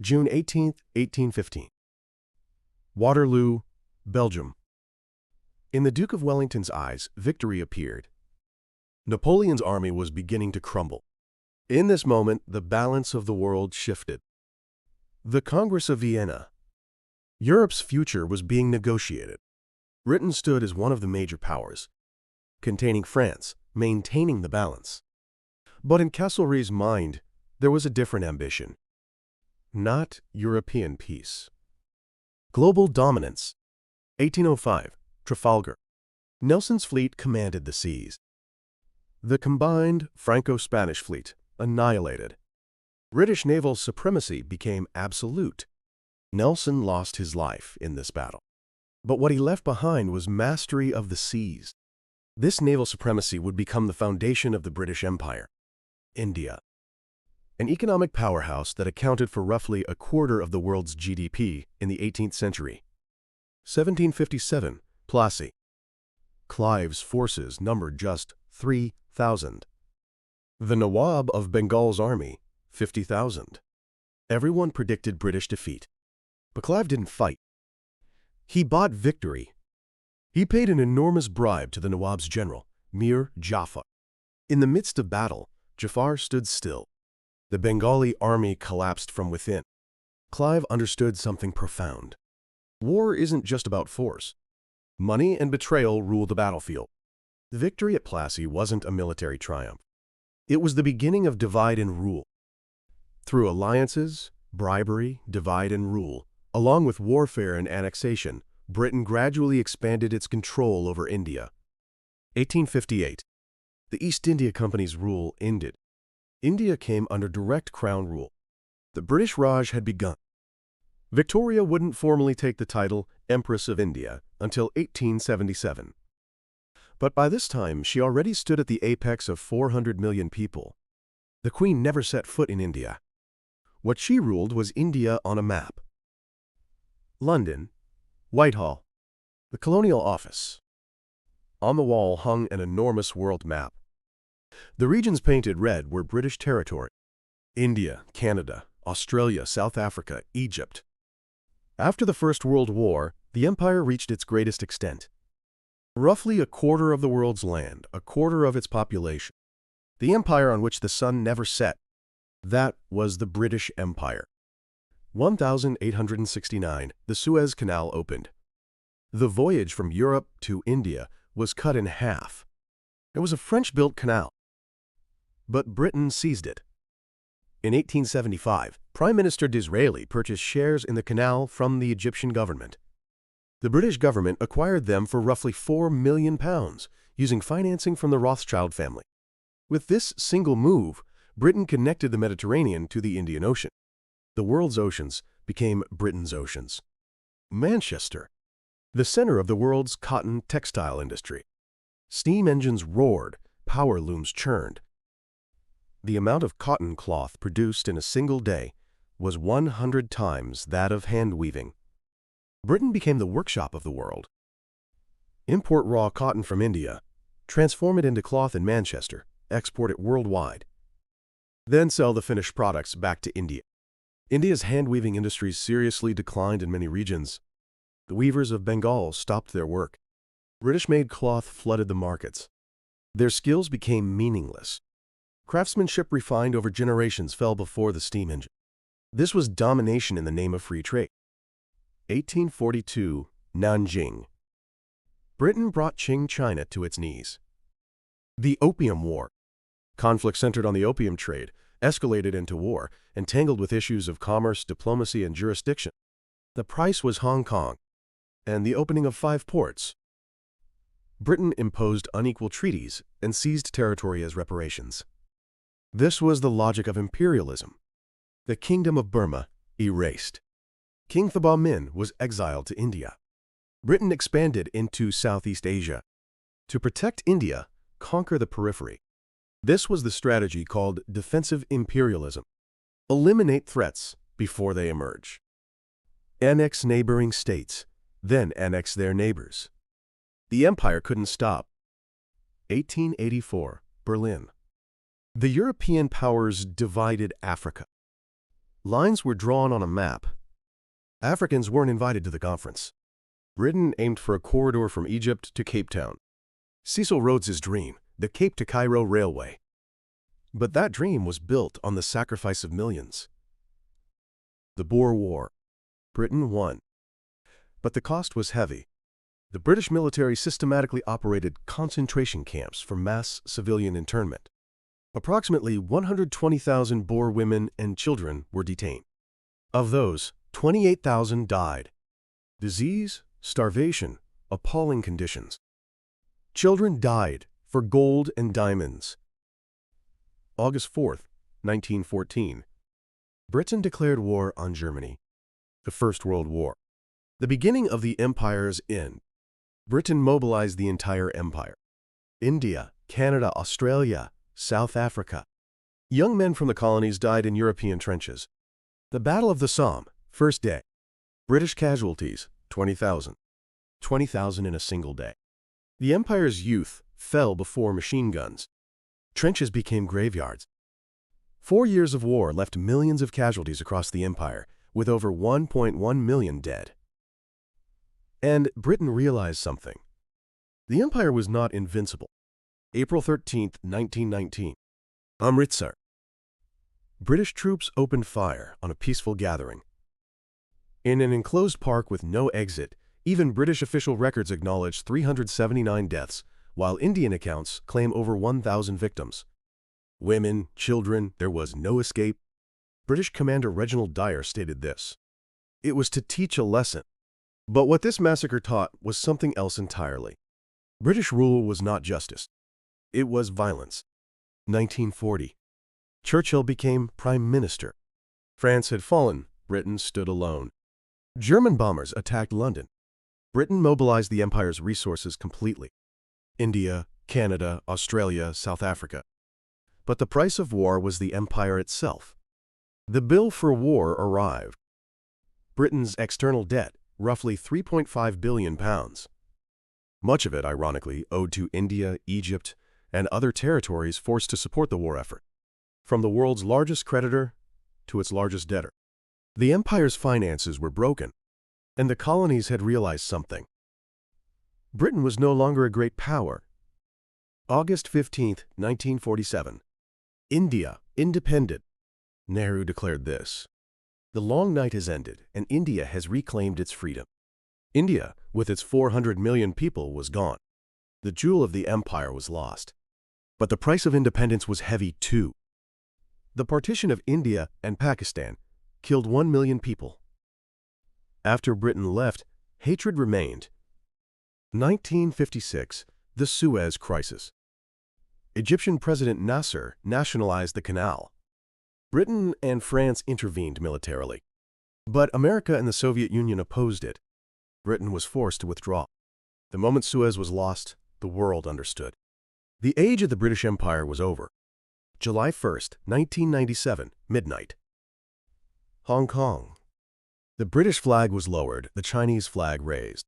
June 18, 1815. Waterloo, Belgium. In the Duke of Wellington's eyes, victory appeared. Napoleon's army was beginning to crumble. In this moment, the balance of the world shifted. The Congress of Vienna. Europe's future was being negotiated. Britain stood as one of the major powers, containing France, maintaining the balance. But in Castlereagh's mind, there was a different ambition. Not European peace. Global dominance. 1805, Trafalgar. Nelson's fleet commanded the seas. The combined Franco-Spanish fleet annihilated. British naval supremacy became absolute. Nelson lost his life in this battle. But what he left behind was mastery of the seas. This naval supremacy would become the foundation of the British Empire. India. An economic powerhouse that accounted for roughly a quarter of the world's GDP in the 18th century. 1757, Plassey. Clive's forces numbered just 3,000. The Nawab of Bengal's army, 50,000. Everyone predicted British defeat. But Clive didn't fight. He bought victory. He paid an enormous bribe to the Nawab's general, Mir Jafar. In the midst of battle, Jafar stood still. The Bengali army collapsed from within. Clive understood something profound. War isn't just about force. Money and betrayal rule the battlefield. The victory at Plassey wasn't a military triumph. It was the beginning of divide and rule. Through alliances, bribery, divide and rule, along with warfare and annexation, Britain gradually expanded its control over India. 1858. The East India Company's rule ended. India came under direct crown rule. The British Raj had begun. Victoria wouldn't formally take the title Empress of India until 1877. But by this time, she already stood at the apex of 400 million people. The Queen never set foot in India. What she ruled was India on a map. London, Whitehall, the Colonial Office. On the wall hung an enormous world map. The regions painted red were British territory: India, Canada, Australia, South Africa, Egypt. After the First World War, the empire reached its greatest extent. Roughly a quarter of the world's land, a quarter of its population. The empire on which the sun never set. That was the British Empire. 1869, the Suez Canal opened. The voyage from Europe to India was cut in half. It was a French-built canal. But Britain seized it. In 1875, Prime Minister Disraeli purchased shares in the canal from the Egyptian government. The British government acquired them for roughly £4 million, using financing from the Rothschild family. With this single move, Britain connected the Mediterranean to the Indian Ocean. The world's oceans became Britain's oceans. Manchester, the center of the world's cotton textile industry. Steam engines roared, power looms churned. The amount of cotton cloth produced in a single day was 100 times that of hand weaving. Britain became the workshop of the world. Import raw cotton from India, transform it into cloth in Manchester, export it worldwide. Then sell the finished products back to India. India's hand-weaving industries seriously declined in many regions. The weavers of Bengal stopped their work. British-made cloth flooded the markets. Their skills became meaningless. Craftsmanship refined over generations fell before the steam engine. This was domination in the name of free trade. 1842, Nanjing. Britain brought Qing China to its knees. The Opium War. Conflict centered on the opium trade, escalated into war, and tangled with issues of commerce, diplomacy, and jurisdiction. The price was Hong Kong, and the opening of 5 ports. Britain imposed unequal treaties and seized territory as reparations. This was the logic of imperialism. The Kingdom of Burma erased. King Thaba Min was exiled to India. Britain expanded into Southeast Asia. To protect India, conquer the periphery. This was the strategy called defensive imperialism. Eliminate threats before they emerge. Annex neighboring states, then annex their neighbors. The empire couldn't stop. 1884, Berlin. The European powers divided Africa. Lines were drawn on a map. Africans weren't invited to the conference. Britain aimed for a corridor from Egypt to Cape Town. Cecil Rhodes's dream, the Cape to Cairo Railway. But that dream was built on the sacrifice of millions. The Boer War. Britain won. But the cost was heavy. The British military systematically operated concentration camps for mass civilian internment. Approximately 120,000 Boer women and children were detained. Of those, 28,000 died. Disease, starvation, appalling conditions. Children died for gold and diamonds. August 4, 1914. Britain declared war on Germany. The First World War. The beginning of the empire's end. Britain mobilized the entire empire. India, Canada, Australia, South Africa. Young men from the colonies died in European trenches. The Battle of the Somme, first day. British casualties, 20,000. 20,000 in a single day. The empire's youth fell before machine guns. Trenches became graveyards. 4 years of war left millions of casualties across the empire, with over 1.1 million dead. And Britain realized something. The empire was not invincible. April 13, 1919. Amritsar. British troops opened fire on a peaceful gathering. In an enclosed park with no exit, even British official records acknowledged 379 deaths, while Indian accounts claim over 1,000 victims. Women, children, there was no escape. British Commander Reginald Dyer stated this: "It was to teach a lesson." But what this massacre taught was something else entirely. British rule was not justice. It was violence. 1940. Churchill became Prime Minister. France had fallen. Britain stood alone. German bombers attacked London. Britain mobilized the empire's resources completely. India, Canada, Australia, South Africa. But the price of war was the empire itself. The bill for war arrived. Britain's external debt, roughly £3.5 billion. Much of it, ironically, owed to India, Egypt, and other territories forced to support the war effort, from the world's largest creditor to its largest debtor. The empire's finances were broken, and the colonies had realized something. Britain was no longer a great power. August 15, 1947. India, independent. Nehru declared this: "The long night has ended, and India has reclaimed its freedom." India, with its 400 million people, was gone. The jewel of the empire was lost. But the price of independence was heavy too. The partition of India and Pakistan killed 1 million people. After Britain left, hatred remained. 1956, the Suez Crisis. Egyptian President Nasser nationalized the canal. Britain and France intervened militarily. But America and the Soviet Union opposed it. Britain was forced to withdraw. The moment Suez was lost, the world understood. The age of the British Empire was over. July 1st, 1997, midnight. Hong Kong. The British flag was lowered, the Chinese flag raised.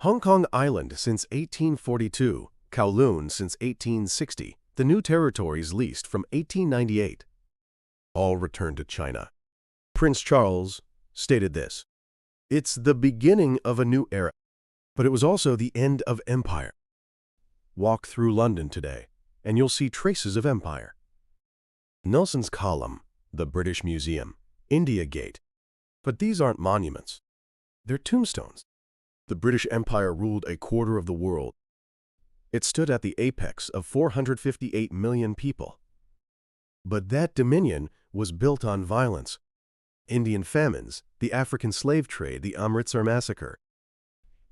Hong Kong Island since 1842, Kowloon since 1860, the new territories leased from 1898. All returned to China. Prince Charles stated this: "It's the beginning of a new era, but it was also the end of empire." Walk through London today, and you'll see traces of empire. Nelson's Column, the British Museum, India Gate. But these aren't monuments. They're tombstones. The British Empire ruled a quarter of the world. It stood at the apex of 458 million people. But that dominion was built on violence. Indian famines, the African slave trade, the Amritsar massacre.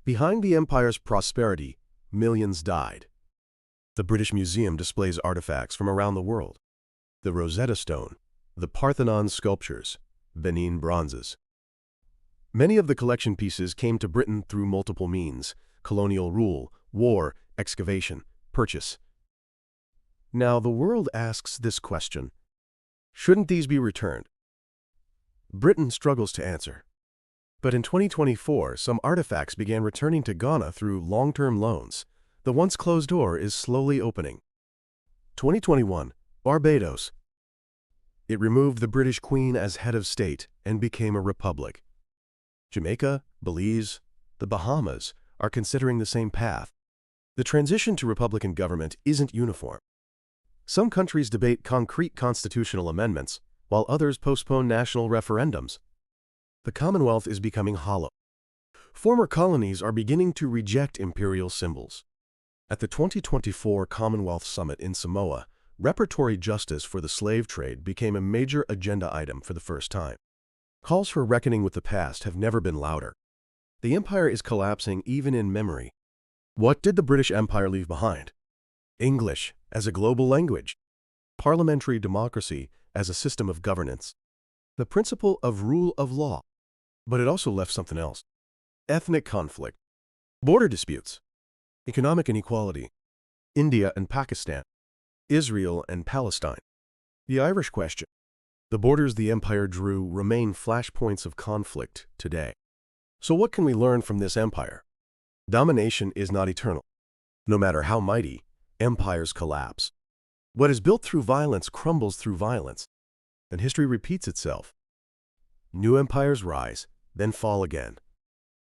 Behind the empire's prosperity, millions died. The British Museum displays artifacts from around the world: the Rosetta Stone, the Parthenon sculptures, Benin bronzes. Many of the collection pieces came to Britain through multiple means: colonial rule, war, excavation, purchase. Now the world asks this question: shouldn't these be returned? Britain struggles to answer. But in 2024, some artifacts began returning to Ghana through long-term loans. The once closed door is slowly opening. 2021, Barbados. It removed the British Queen as head of state and became a republic. Jamaica, Belize, the Bahamas are considering the same path. The transition to republican government isn't uniform. Some countries debate concrete constitutional amendments, while others postpone national referendums. The Commonwealth is becoming hollow. Former colonies are beginning to reject imperial symbols. At the 2024 Commonwealth Summit in Samoa, reparatory justice for the slave trade became a major agenda item for the first time. Calls for reckoning with the past have never been louder. The empire is collapsing even in memory. What did the British Empire leave behind? English as a global language, parliamentary democracy as a system of governance, the principle of rule of law. But it also left something else. Ethnic conflict, border disputes, economic inequality, India and Pakistan, Israel and Palestine, the Irish question. The borders the empire drew remain flashpoints of conflict today. So what can we learn from this empire? Domination is not eternal. No matter how mighty, empires collapse. What is built through violence crumbles through violence, and history repeats itself. New empires rise, then fall again.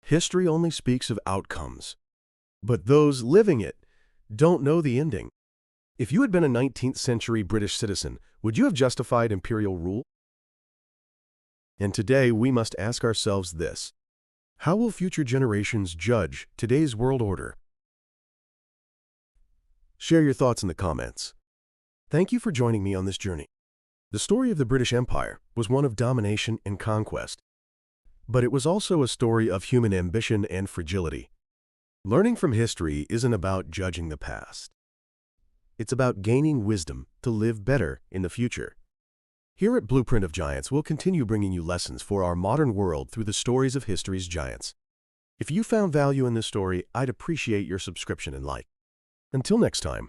History only speaks of outcomes, but those living it don't know the ending. If you had been a 19th century British citizen, would you have justified imperial rule? And today we must ask ourselves this: how will future generations judge today's world order? Share your thoughts in the comments. Thank you for joining me on this journey. The story of the British Empire was one of domination and conquest, but it was also a story of human ambition and fragility. Learning from history isn't about judging the past. It's about gaining wisdom to live better in the future. Here at Blueprint of Giants, we'll continue bringing you lessons for our modern world through the stories of history's giants. If you found value in this story, I'd appreciate your subscription and like. Until next time.